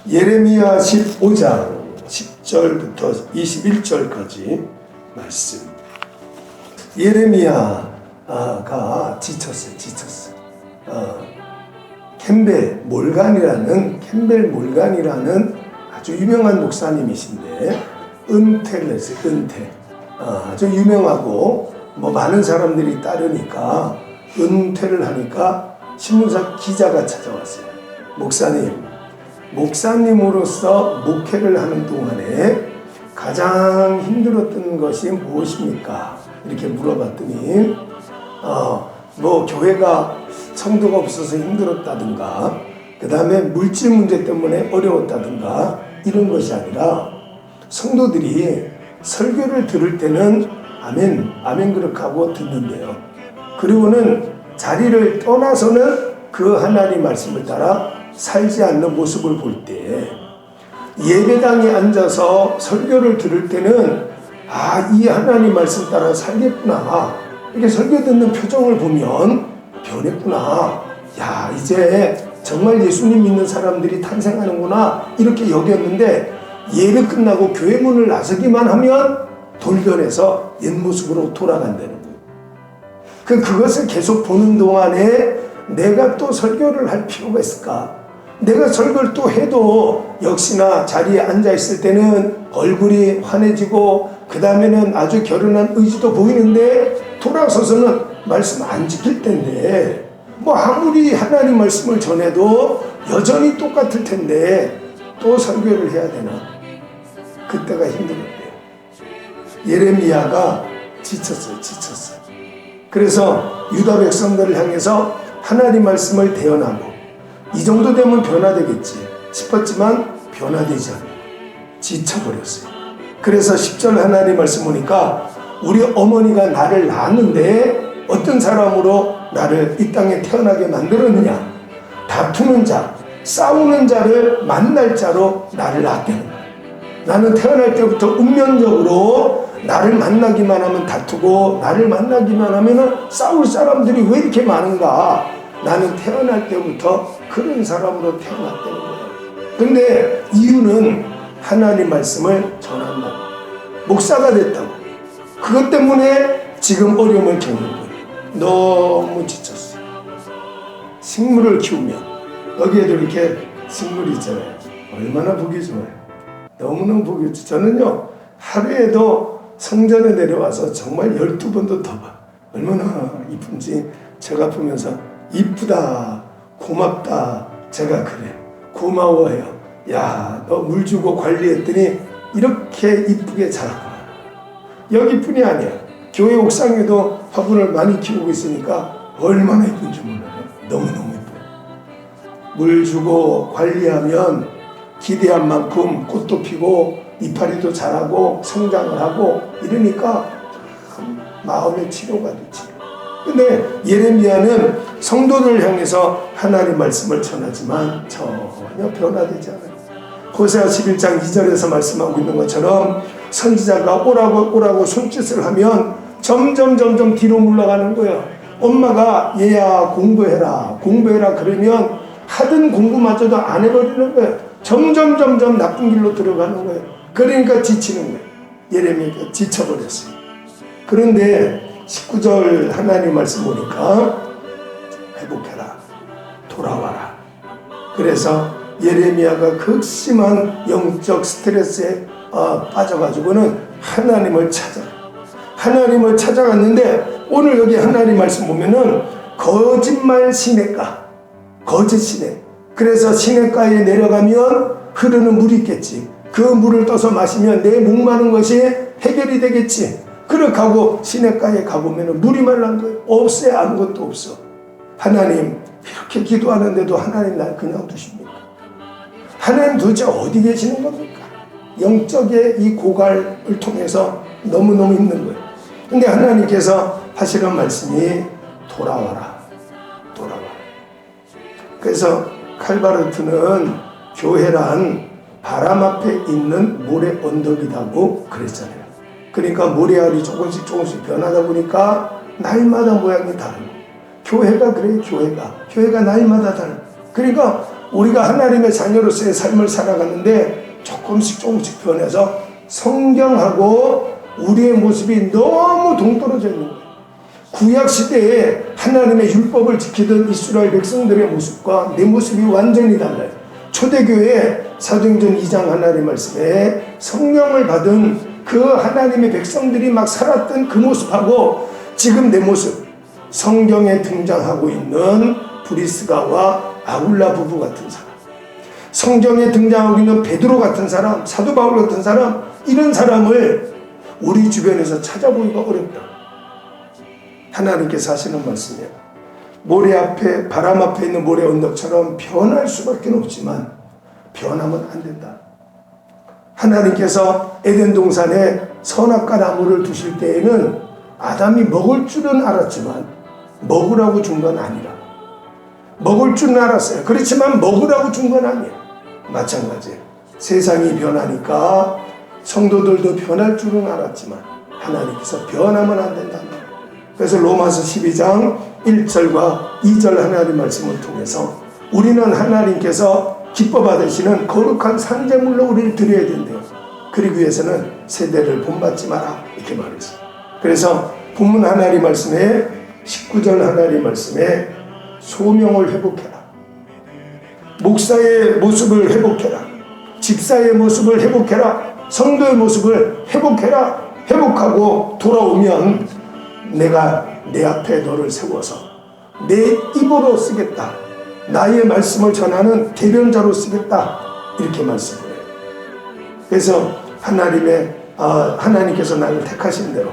예레미야 15장 10절부터 21절까지 말씀. 예레미야가 지쳤어요. 캠벨 몰간이라는 아주 유명한 목사님이신데 은퇴를 했어요. 아주 유명하고 많은 사람들이 따르니까 은퇴를 하니까 신문사 기자가 찾아왔어요. 목사님으로서 목회를 하는 동안에 가장 힘들었던 것이 무엇입니까? 이렇게 물어봤더니 교회가 성도가 없어서 힘들었다든가 그 다음에 물질 문제 때문에 어려웠다든가 이런 것이 아니라 성도들이 설교를 들을 때는 아멘 그렇게 하고 듣는데요. 그리고는 자리를 떠나서는 그 하나님 말씀을 따라 살지 않는 모습을 볼 때 예배당에 앉아서 설교를 들을 때는 이 하나님 말씀 따라 살겠구나. 이렇게 설교 듣는 표정을 보면 변했구나. 이제 정말 예수님 믿는 사람들이 탄생하는구나. 이렇게 여겼는데 예배 끝나고 교회 문을 나서기만 하면 돌변해서 옛 모습으로 돌아간다는 거예요. 그것을 계속 보는 동안에 내가 또 설교를 할 필요가 있을까? 내가 설교를 또 해도 역시나 자리에 앉아있을 때는 얼굴이 환해지고 그 다음에는 아주 결연한 의지도 보이는데 돌아서서는 말씀 안 지킬 텐데 아무리 하나님 말씀을 전해도 여전히 똑같을 텐데 또 설교를 해야 되나? 그때가 힘들었대요. 예레미야가 지쳤어요. 그래서 유다 백성들을 향해서 하나님 말씀을 대언하고 이 정도 되면 변화되겠지 싶었지만 변화되지 않아요. 지쳐버렸어요. 그래서 10절 하나님 말씀 보니까 우리 어머니가 나를 낳았는데 어떤 사람으로 나를 이 땅에 태어나게 만들었느냐? 다투는 자, 싸우는 자를 만날 자로 나를 낳았다는 거예요. 나는 태어날 때부터 운명적으로 나를 만나기만 하면 다투고 나를 만나기만 하면 싸울 사람들이 왜 이렇게 많은가? 나는 태어날 때부터 그런 사람으로 태어났다는 거예요. 근데 이유는 하나님 말씀을 전한다고. 목사가 됐다고. 그것 때문에 지금 어려움을 겪는 거예요. 너무 지쳤어요. 식물을 키우면 여기에도 이렇게 식물이 있잖아요. 얼마나 보기 좋아요. 너무너무 보기 좋죠. 저는요 하루에도 성전에 내려와서 정말 12번도 더 봐. 얼마나 이쁜지 제가 보면서 이쁘다, 고맙다, 제가 그래, 고마워해요. 너 물 주고 관리했더니 이렇게 이쁘게 자랐구나. 여기뿐이 아니야. 교회 옥상에도 화분을 많이 키우고 있으니까 얼마나 이쁜지 몰라요. 너무너무 이뻐요. 물 주고 관리하면 기대한 만큼 꽃도 피고 이파리도 자라고 성장을 하고 이러니까 마음의 치료가 되지. 근데 예레미야는 성도들을 향해서 하나님 말씀을 전하지만 전혀 변화되지 않아요. 호세아 11장 2절에서 말씀하고 있는 것처럼 선지자가 오라고 손짓을 하면 점점 뒤로 물러가는 거예요. 엄마가 얘야 공부해라 그러면 하던 공부마저도 안 해버리는 거예요. 점점 나쁜 길로 들어가는 거예요. 그러니까 지치는 거예요. 예레미야가 지쳐버렸어요. 그런데 19절 하나님 말씀 보니까 회복해라, 돌아와라. 그래서 예레미야가 극심한 영적 스트레스에 빠져가지고는 하나님을 찾아갔는데 오늘 여기 하나님 말씀 보면은 거짓말 시냇가, 거짓 시냇. 그래서 시냇가에 내려가면 흐르는 물이 있겠지. 그 물을 떠서 마시면 내 목마른 것이 해결이 되겠지. 그렇게 하고 시냇가에 가보면 물이 말란 거예요. 없어요. 아무것도 없어. 하나님 이렇게 기도하는데도 하나님 날 그냥 두십니까? 하나님 도대체 어디 계시는 겁니까? 영적의 이 고갈을 통해서 너무너무 힘든 거예요. 근데 하나님께서 하시는 말씀이 돌아와라. 그래서 칼바르트는 교회란 바람 앞에 있는 모래 언덕이라고 그랬잖아요. 그러니까 모래알이 조금씩 변하다 보니까 날마다 모양이 다르고 교회가 그래요. 교회가 날마다 다르고 그러니까 우리가 하나님의 자녀로서의 삶을 살아가는데 조금씩 변해서 성경하고 우리의 모습이 너무 동떨어져 있는 거예요. 구약 시대에 하나님의 율법을 지키던 이스라엘 백성들의 모습과 내 모습이 완전히 달라요. 초대교회 사도행전 2장 하나님 말씀에 성령을 받은 그 하나님의 백성들이 막 살았던 그 모습하고 지금 내 모습, 성경에 등장하고 있는 브리스가와 아굴라 부부 같은 사람, 성경에 등장하고 있는 베드로 같은 사람, 사도 바울 같은 사람, 이런 사람을 우리 주변에서 찾아보기가 어렵다. 하나님께서 하시는 말씀이에요. 모래 앞에, 바람 앞에 있는 모래 언덕처럼 변할 수밖에 없지만 변하면 안 된다. 하나님께서 에덴 동산에 선악과 나무를 두실 때에는 아담이 먹을 줄은 알았지만 먹으라고 준 건 아니라, 먹을 줄은 알았어요. 그렇지만 먹으라고 준 건 아니에요. 마찬가지예요. 세상이 변하니까 성도들도 변할 줄은 알았지만 하나님께서 변하면 안 된다는 거예요. 그래서 로마서 12장 1절과 2절 하나님 말씀을 통해서 우리는 하나님께서 기뻐 받으시는 거룩한 산재물로 우리를 드려야 된대요. 그러기 위해서는 세대를 본받지 마라, 이렇게 말했어요. 그래서 본문 하나님 말씀에 19절 하나님 말씀에 소명을 회복해라, 목사의 모습을 회복해라, 집사의 모습을 회복해라, 성도의 모습을 회복해라. 회복하고 돌아오면 내가 내 앞에 너를 세워서 내 입으로 쓰겠다, 나의 말씀을 전하는 대변자로 쓰겠다, 이렇게 말씀을 해요. 그래서 하나님께서 나를 택하신 대로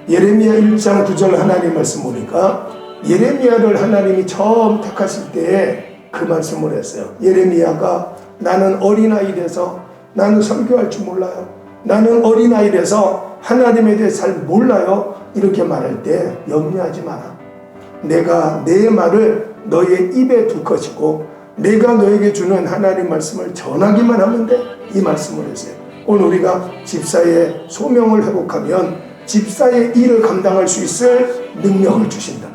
예레미야 1장 9절 하나님 말씀 보니까 예레미야를 하나님이 처음 택하실 때에 그 말씀을 했어요. 예레미야가 나는 어린아이라서 나는 설교할 줄 몰라요, 나는 어린아이라서 하나님에 대해 잘 몰라요, 이렇게 말할 때 염려하지 마라. 내가 내 말을 너의 입에 둘 것이고 내가 너에게 주는 하나님 말씀을 전하기만 하면 돼, 이 말씀을 했어요. 오늘 우리가 집사의 소명을 회복하면 집사의 일을 감당할 수 있을 능력을 주신다.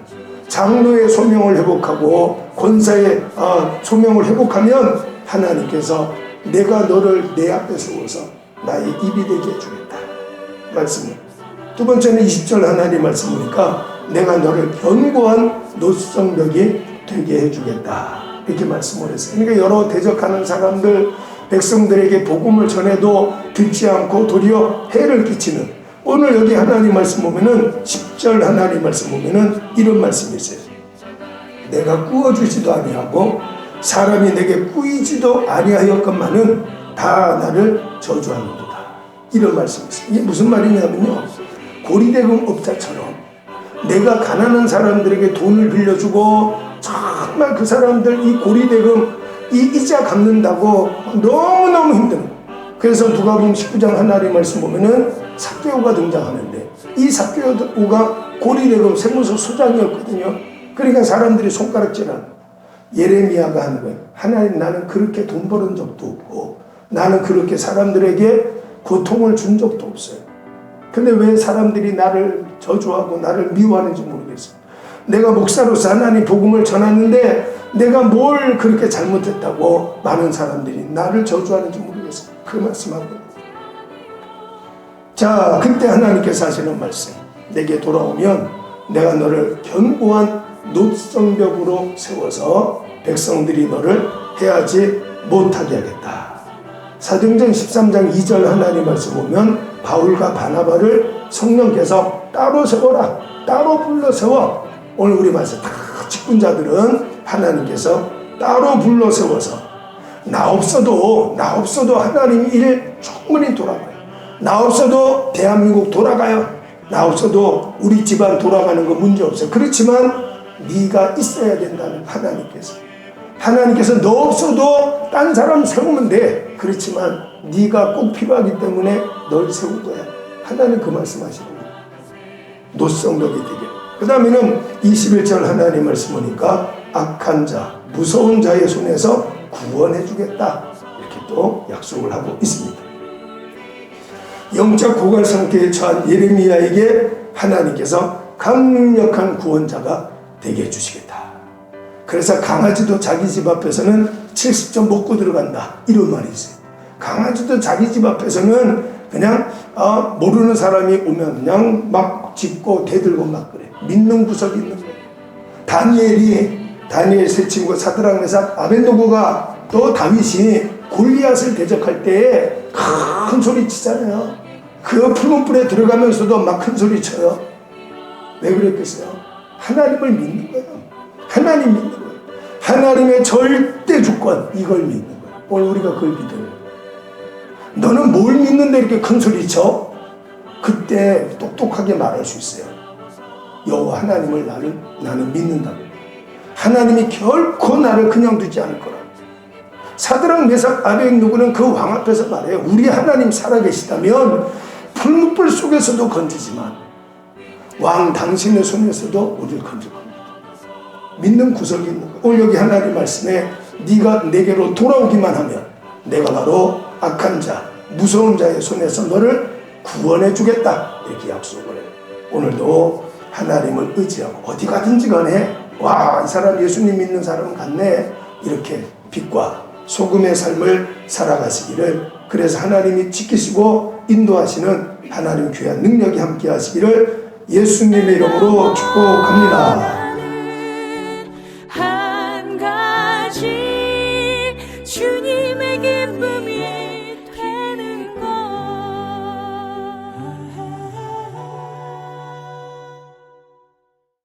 장로의 소명을 회복하고 권사의 소명을 회복하면 하나님께서 내가 너를 내 앞에 세워서 나의 입이 되게 해주겠다, 말씀을. 두 번째는 20절 하나님 말씀 보니까 내가 너를 견고한 노성벽이 되게 해주겠다, 이렇게 말씀을 했어요. 그러니까 여러 대적하는 사람들, 백성들에게 복음을 전해도 듣지 않고 도리어 해를 끼치는, 오늘 여기 하나님 말씀 보면은 10절 하나님 말씀 보면은 이런 말씀이 있어요. 내가 꾸어주지도 아니하고 사람이 내게 꾸이지도 아니하였건만은 다 나를 저주하는도다, 이런 말씀이 있어요. 이게 무슨 말이냐면요, 고리대금 업자처럼 내가 가난한 사람들에게 돈을 빌려주고 정말 그 사람들 이 고리대금 이 이자 갚는다고 너무너무 힘든 거예요. 그래서 누가복음 19장 하나님 말씀 보면은 삭개오가 등장하는데 이 삭개오가 고리대금 세무서 소장이었거든요. 그러니까 사람들이 손가락질하는 거예요. 예레미야가 하는 거예요. 하나님, 나는 그렇게 돈 벌은 적도 없고 나는 그렇게 사람들에게 고통을 준 적도 없어요. 근데 왜 사람들이 나를 저주하고 나를 미워하는지 모르겠어요. 내가 목사로서 하나님 복음을 전하는데 내가 뭘 그렇게 잘못했다고 많은 사람들이 나를 저주하는지 모르겠어요. 그 말씀하고요. 자, 그때 하나님께서 하시는 말씀, 내게 돌아오면 내가 너를 견고한 노성벽으로 세워서 백성들이 너를 해하지 못하게 하겠다. 사도행전 13장 2절 하나님 말씀 보면 바울과 바나바를 성령께서 따로 세워라, 따로 불러 세워. 오늘 우리 말씀 다 직분자들은 하나님께서 따로 불러 세워서 나 없어도 하나님 일 충분히 돌아가요. 나 없어도 대한민국 돌아가요. 나 없어도 우리 집안 돌아가는 거 문제 없어요. 그렇지만 네가 있어야 된다는 하나님께서 너 없어도 딴 사람 세우면 돼. 그렇지만 네가 꼭 필요하기 때문에 널 세울 거야. 하나님 그 말씀하시는 거예요. 노성벽이 되게. 그 다음에는 21절 하나님 말씀 보니까 악한 자, 무서운 자의 손에서 구원해 주겠다, 이렇게 또 약속을 하고 있습니다. 영적 고갈 상태에 처한 예레미야에게 하나님께서 강력한 구원자가 되게 해주시겠다. 그래서 강아지도 자기 집 앞에서는 70점 먹고 들어간다 이런 말이 있어요. 강아지도 자기 집 앞에서는 그냥 모르는 사람이 오면 그냥 막 짖고 대들고 막 그래. 믿는 구석이 있는 거예요. 다니엘 세 친구 사드락 메삭 아벤노고가 또 다윗이 골리앗을 대적할 때에 큰 소리 치잖아요. 그 붉은 불에 들어가면서도 막 큰 소리 쳐요. 왜 그랬겠어요? 하나님을 믿는 거예요. 하나님 믿는 거예요. 하나님의 절대 주권 이걸 믿는 거예요. 오늘 우리가 그걸 믿어요. 너는 뭘 믿는데 이렇게 큰 소리 쳐? 그때 똑똑하게 말할 수 있어요. 여호와 하나님을 나는 믿는다. 하나님이 결코 나를 그냥 두지 않을 거라. 사드락 메삭 아벤노고는 그 왕 앞에서 말해요. 우리 하나님 살아계시다면 풀무불 속에서도 건지지만 왕 당신의 손에서도 우리를 건질 겁니다. 믿는 구석이 있는 거예요. 오늘 여기 하나님 말씀에 네가 내게로 돌아오기만 하면 내가 바로 악한 자, 무서운 자의 손에서 너를 구원해 주겠다 이렇게 약속을 해요. 오늘도 하나님을 의지하고 어디 가든지 간에 와, 이 사람 예수님 믿는 사람 같네 이렇게 빛과 소금의 삶을 살아가시기를, 그래서 하나님이 지키시고 인도하시는 하나님 귀한 능력이 함께 하시기를 예수님의 이름으로 축복합니다.